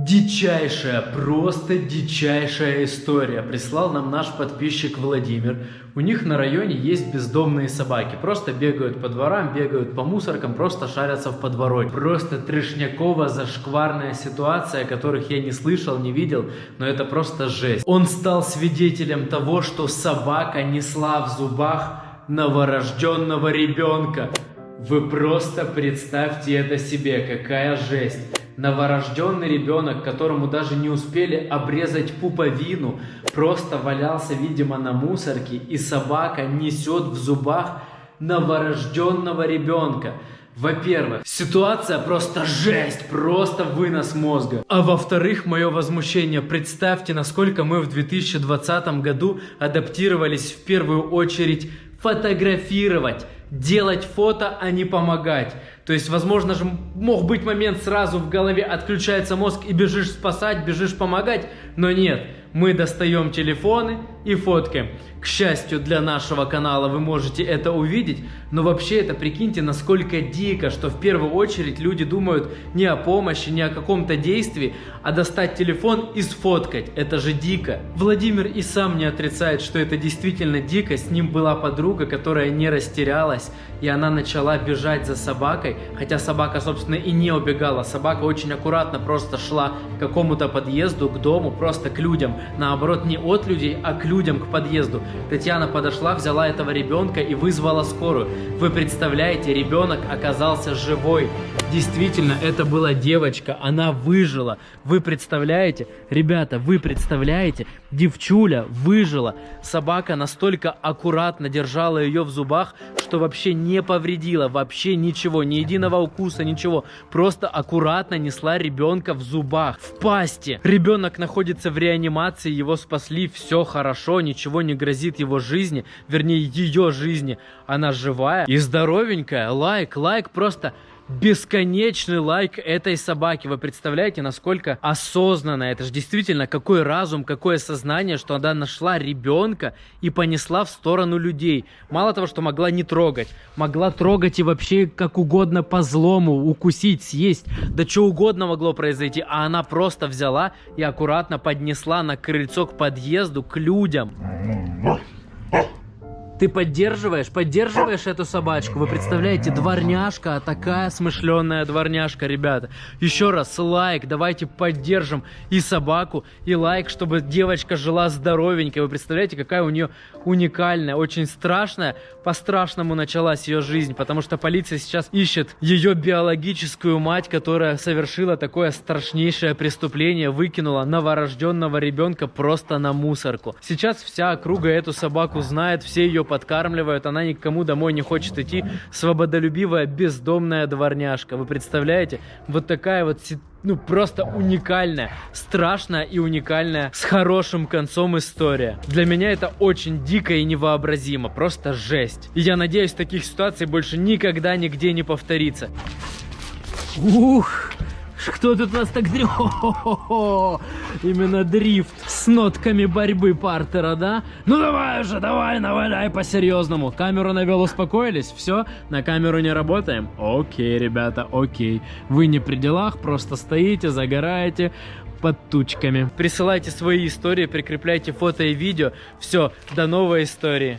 Дичайшая, просто дичайшая история прислал нам наш подписчик Владимир. У них на районе есть бездомные собаки. Просто бегают по дворам, бегают по мусоркам, просто шарятся в подворотне. Просто трешняково зашкварная ситуация, которых я не слышал, не видел, но это просто жесть. Он стал свидетелем того, что собака несла в зубах новорожденного ребенка. Вы просто представьте это себе, какая жесть. Новорожденный ребенок, которому даже не успели обрезать пуповину, просто валялся, видимо, на мусорке, и собака несет в зубах новорожденного ребенка. Во-первых, ситуация просто жесть, просто вынос мозга. А во-вторых, мое возмущение. Представьте, насколько мы в 2020 году адаптировались в первую очередь фотографировать. Делать фото, а не помогать. То есть, возможно же, мог быть момент, сразу в голове отключается мозг и бежишь спасать, бежишь помогать. Но нет, мы достаем телефоны и фоткаем. К счастью для нашего канала вы можете это увидеть. Но вообще это, прикиньте, насколько дико, что в первую очередь люди думают не о помощи, не о каком-то действии, а достать телефон и сфоткать. Это же дико. Владимир и сам не отрицает, что это действительно дико. С ним была подруга, которая не растерялась, и она начала бежать за собакой. Хотя собака, собственно, и не убегала. Собака очень аккуратно просто шла к какому-то подъезду, к дому, просто к людям. Наоборот, не от людей, а к людям, к подъезду. Татьяна подошла, взяла этого ребенка и вызвала скорую. Вы представляете, ребенок оказался живой. Действительно, это была девочка, она выжила. Вы представляете? Ребята, вы представляете? Девчуля выжила. Собака настолько аккуратно держала ее в зубах, что вообще не повредила, вообще ничего, ни единого укуса, ничего. Просто аккуратно несла ребенка в зубах, в пасти. Ребенок находится в реанимации, его спасли, все хорошо, ничего не грозит его жизни, вернее ее жизни. Она живая и здоровенькая. Лайк, просто... бесконечный лайк этой собаке. Вы представляете, насколько осознанно это же действительно, какой разум, какое сознание, что она нашла ребенка и понесла в сторону людей. Мало того, что могла не трогать, могла трогать и вообще как угодно по злому, укусить, съесть, да что угодно могло произойти, а она просто взяла и аккуратно поднесла на крыльцо к подъезду, к людям. Ты поддерживаешь эту собачку? Вы представляете, дворняжка, такая смышленая дворняжка, ребята. Еще раз лайк, давайте поддержим и собаку, и лайк, чтобы девочка жила здоровенькой. Вы представляете, какая у нее уникальная, очень страшная, по-страшному началась ее жизнь, потому что полиция сейчас ищет ее биологическую мать, которая совершила такое страшнейшее преступление, выкинула новорожденного ребенка просто на мусорку. Сейчас вся округа эту собаку знает, все ее подкармливают, она никому домой не хочет идти. Свободолюбивая бездомная дворняжка. Вы представляете? Вот такая вот, ну, просто уникальная, страшная и уникальная, с хорошим концом история. Для меня это очень дико и невообразимо. Просто жесть. И я надеюсь, таких ситуаций больше никогда нигде не повторится. Ух! Кто тут у нас так дрифт? Именно дрифт с нотками борьбы партера, да? Ну давай уже, давай, наваляй по-серьезному. Камеру навел, успокоились? Все, на камеру не работаем? Окей, ребята, окей. Вы не при делах, просто стоите, загораете под тучками. Присылайте свои истории, прикрепляйте фото и видео. Все, до новой истории.